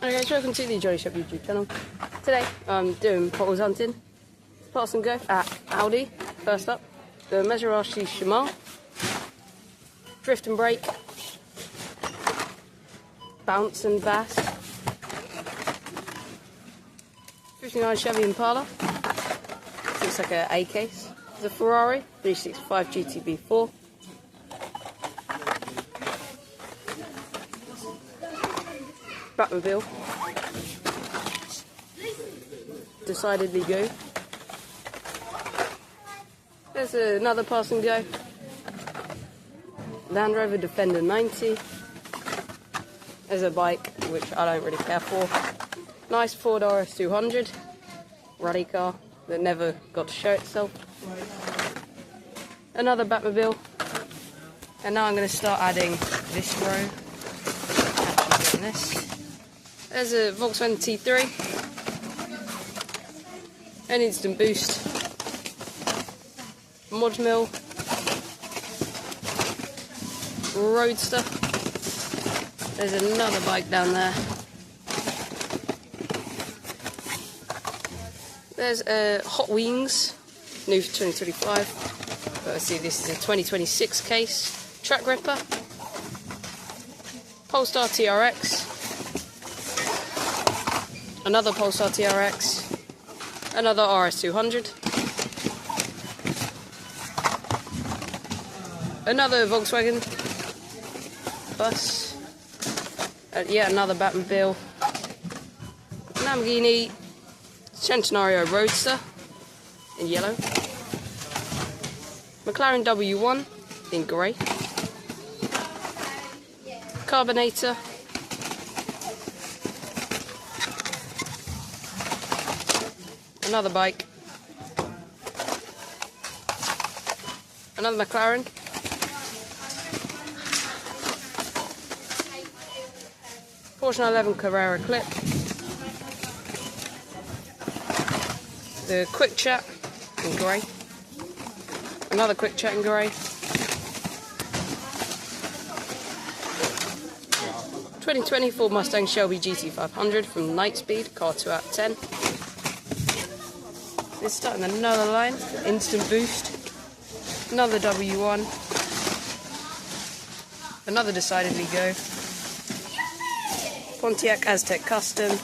Hey guys, welcome to the Jolly Shop YouTube channel. Today I'm doing bottles hunting. Pass and go at Audi. First up, the Maserati Shamal, Drift and Brake, Bounce and Bass, 59 Chevy Impala, looks like an A case, the Ferrari 365 GTB4, Batmobile, decidedly go. There's another pass and go, Land Rover Defender 90. There's a bike which I don't really care for. Nice Ford RS200, rally car that never got to show itself. Another Batmobile, and now I'm going to start adding this row. Actually doing this. There's a Volkswagen T3, an instant boost, Mod Mill, Roadster. There's another bike down there. There's a Hot Wings, new for 2025. But I see this is a 2026 case. Track Ripper, Polestar TRX, another Polestar TRX, another RS200, another Volkswagen bus, yet another Batmobile, Lamborghini Centenario Roadster in yellow, McLaren W1 in grey, Carbonator, another bike, another McLaren, Porsche 911 Carrera Clip, the Quick Chat in grey, another Quick Chat in grey, 2020 Ford Mustang Shelby GT500 from Nightspeed, car 2 out of 10. It's starting another line, instant boost, another W1, another decidedly go, Pontiac Aztec Custom,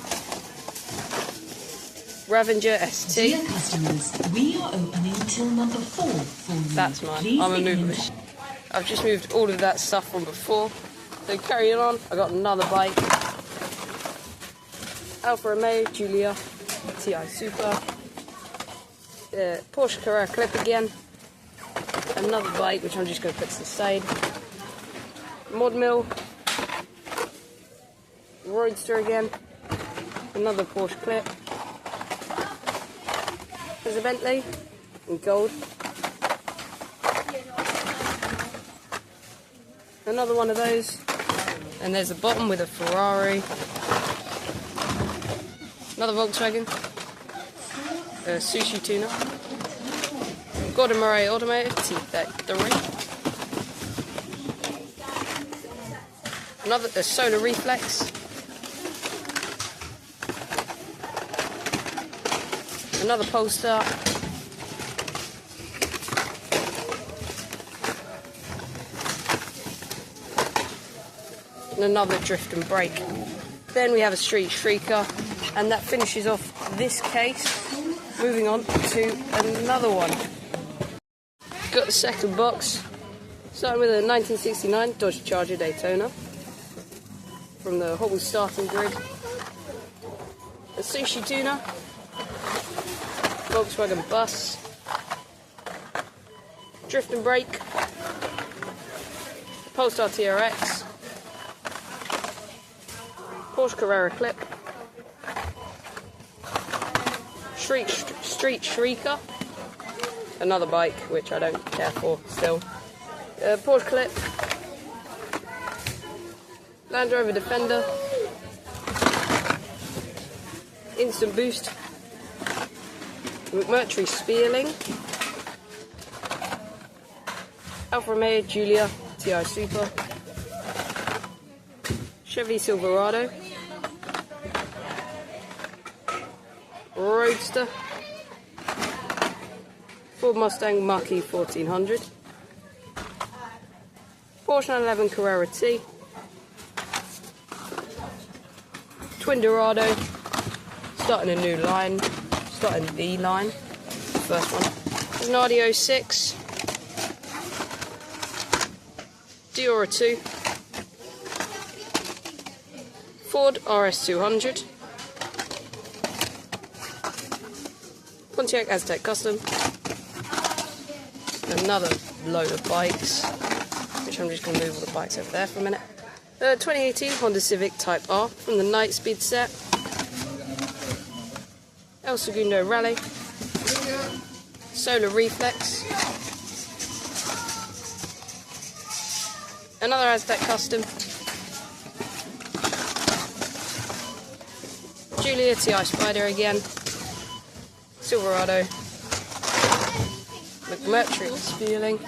Ravenger ST. Dear customers, we are opening till number 4 for you. That's mine. Please I'm a mover. I've just moved all of that stuff from before. So carrying on, I got another bike. Alfa Romeo Giulia TI Super. Porsche Carrera Clip again. Another bike which I'm just going to put to the side. Mod Mill. Roadster again. Another Porsche Clip. There's a Bentley in gold. Another one of those. And there's a bottom with a Ferrari. Another Volkswagen. A Sushi Tuner. Gordon Murray Automotive T33. Another Solar Reflex. Another Polestar. And another Drift and Brake. Then we have a Street Shrieker, and that finishes off this case. Moving on to another one. Got the second box, starting with a 1969 Dodge Charger Daytona from the Hobble starting grid. A Sushi Tuner, Volkswagen bus, Drift and Brake, Polestar TRX, Porsche Carrera Clip, Street Shrieker, another bike which I don't care for still, Porsche Clip, Land Rover Defender, Instant Boost, McMurtry Spearling, Alfa Romeo Giulia TI Super, Chevy Silverado, Roadster, Ford Mustang Mach-E 1400, Porsche 911 Carrera T, Twin Dorado, starting a new line, starting the line, first one. There's an Audio 6, Diora 2, Ford RS200, Pontiac Aztec Custom, another load of bikes, which I'm just going to move all the bikes over there for a minute. 2018 Honda Civic Type R from the Night Speed set, El Segundo Rally, Solar Reflex, another Aztec Custom, Giulia TI Spider again, Silverado, McMurtry Spieling,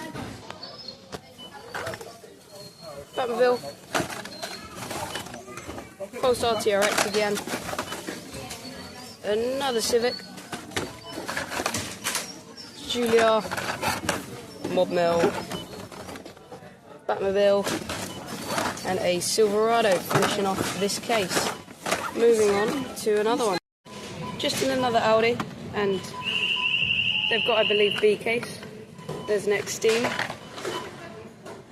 Batmobile, Polestar TRX again, another Civic, Giulia, Mobmill, Batmobile, and a Silverado finishing off this case. Moving on to another one. Just in another Audi, and they've got, I believe, B case. There's an X-Steam,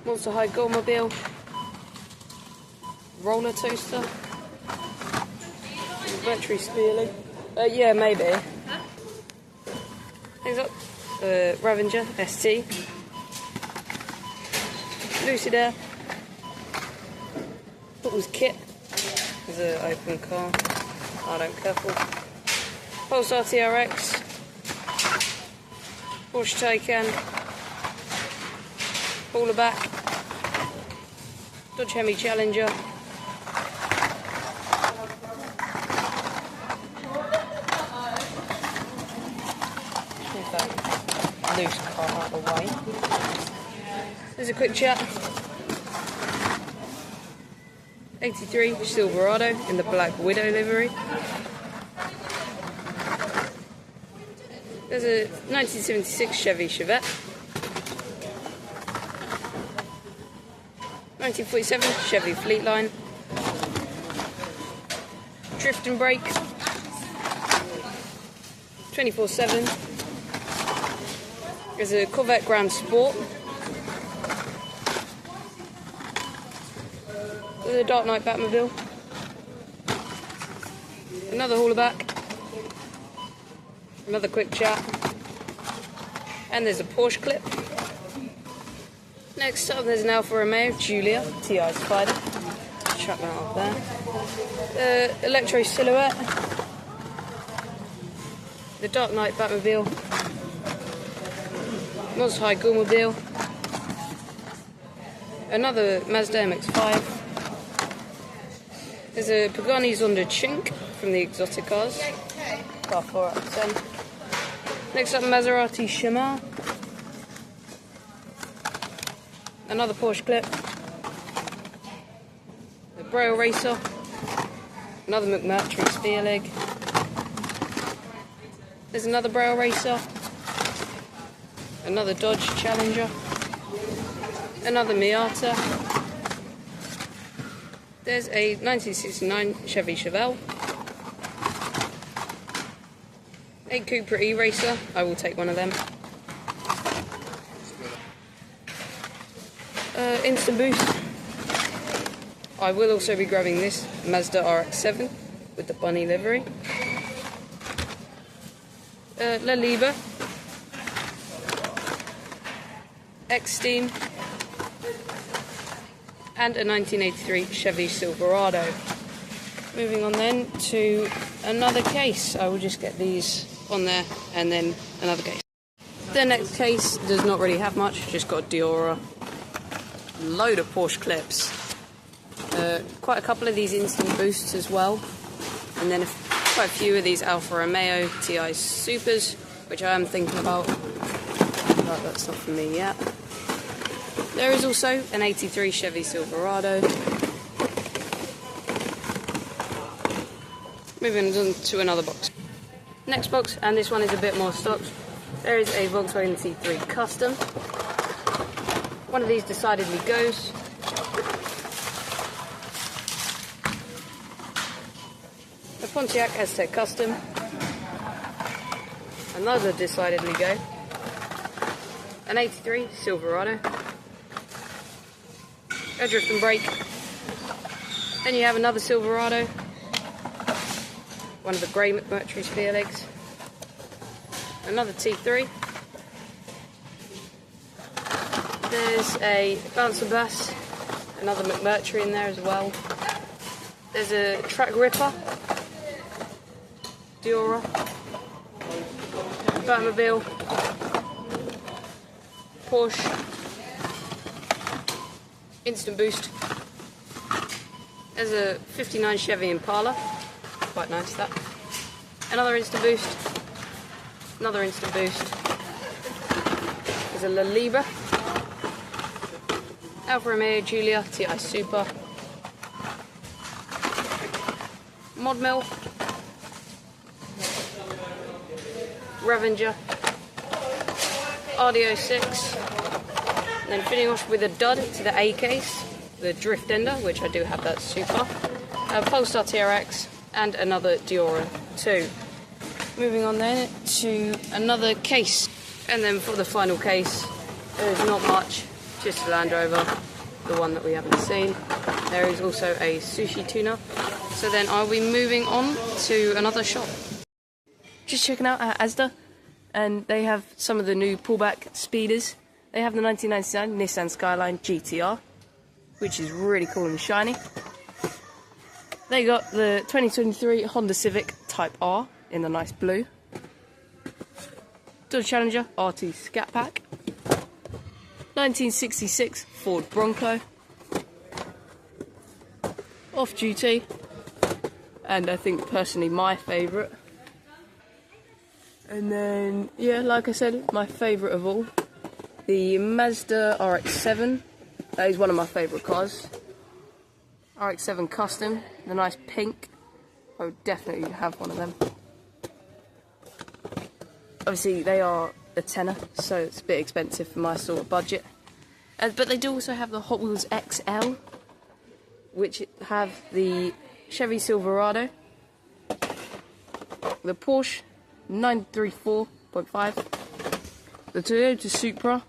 Monster High Goldmobile, Roller Toaster, Battery Spieling. Yeah, maybe. Next up, Ravenger ST, Lucid Air, Buttons Kit, there's an open car, I don't care for. Polestar TRX, Porsche Taycan, Back, Dodge Hemi Challenger, move that loose car out of the way. There's a quick chat. 83 Silverado in the Black Widow livery. There's a 1976 Chevy Chevette. 1947 Chevy Fleetline. Drift and Brake. 24/7. There's a Corvette Grand Sport. There's a Dark Knight Batmobile. Another haulerback. Another quick chat. And there's a Porsche clip. Next up there's an Alfa Romeo Giulia TI Spider. Chuck that up there. Electro Silhouette. The Dark Knight Batmobile. Monster High Goldmobile. Another Mazda MX-5. There's a Pagani Zonda Chink from the exotic cars. Car 4 out of 10. Next up, Maserati Shimar. Another Porsche clip. The Braille Racer. Another McMurtry Spearleg. There's another Braille Racer. Another Dodge Challenger. Another Miata. There's a 1969 Chevy Chevelle. A Cupra E-Racer, I will take one of them. Instant Boost. I will also be grabbing this Mazda RX-7 with the bunny livery. La Liba. X-Steam. And a 1983 Chevy Silverado. Moving on then to another case. I will just get these on there and then another case. The next case does not really have much, just got a Diora, load of Porsche clips, quite a couple of these instant boosts as well, and then quite a few of these Alfa Romeo TI Supers, which I am thinking about, but that's not for me yet. There is also an 83 Chevy Silverado. Moving on to another box. Next box, and this one is a bit more stock. There is a Volkswagen T3 Custom. One of these decidedly goes. A Pontiac Aztek Custom. Another decidedly go. An 83 Silverado. A drift and brake. Then you have another Silverado. One of the grey McMurtry spear legs. Another T3. There's a Bouncer Bass. Another McMurtry in there as well. There's a Track Ripper. Diora. Batmobile. Porsche. Instant Boost. There's a 59 Chevy Impala. Quite nice that. Another Instant Boost. Another Instant Boost. There's a La Libra. Alfa Romeo Giulia TI Super. Mod Mill. Revenger. RD06. And then finishing off with a dud to the A case, the Drift Ender, which I do have that super. Polestar TRX, and another Diora 2. Moving on then to another case. And then for the final case, there's not much, just a Land Rover, the one that we haven't seen. There is also a sushi tuna. So then I'll be moving on to another shop. Just checking out at Asda, and they have some of the new pullback speeders. They have the 1999 Nissan Skyline GTR, which is really cool and shiny. They got the 2023 Honda Civic Type R in the nice blue. Dodge Challenger RT Scat Pack. 1966 Ford Bronco. Off Duty. And I think personally my favourite. And then, yeah, like I said, my favourite of all, the Mazda RX-7. That is one of my favourite cars. RX-7 Custom, the nice pink. I would definitely have one of them. Obviously, they are a tenner, so it's a bit expensive for my sort of budget. But they do also have the Hot Wheels XL, which have the Chevy Silverado, the Porsche 934.5, the Toyota Supra,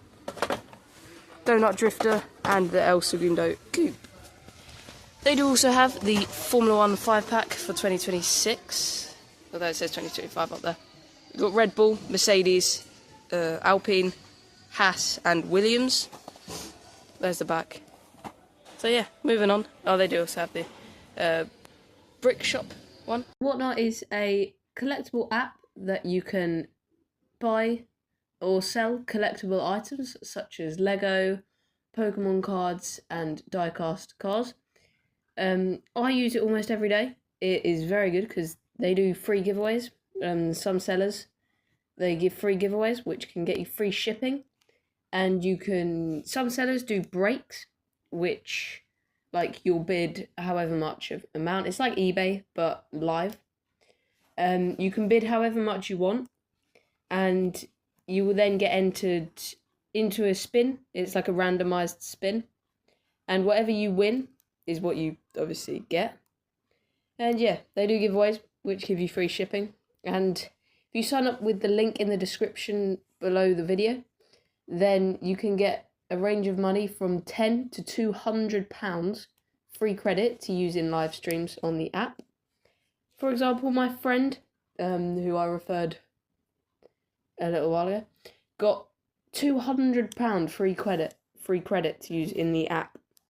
Donut Drifter, and the El Segundo Coupe. They do also have the Formula 1 5-pack for 2026, although it says 2025 up there. We've got Red Bull, Mercedes, Alpine, Haas, and Williams. There's the back. So yeah, moving on. Oh, they do also have the Brick Shop one. Whatnot is a collectible app that you can buy or sell collectible items such as Lego, Pokemon cards, and Diecast cars. I use it almost every day. It is very good because they do free giveaways. Some sellers, they give free giveaways which can get you free shipping, and some sellers do breaks, which like you'll bid however much of amount. It's like eBay but live. You can bid however much you want, and you will then get entered into a spin. It's like a randomized spin, and whatever you win is what you obviously get. And yeah, they do giveaways which give you free shipping. And if you sign up with the link in the description below the video, then you can get a range of money from £10 to £200 free credit to use in live streams on the app. For example, my friend, who I referred a little while ago, got £200 free credit to use in the app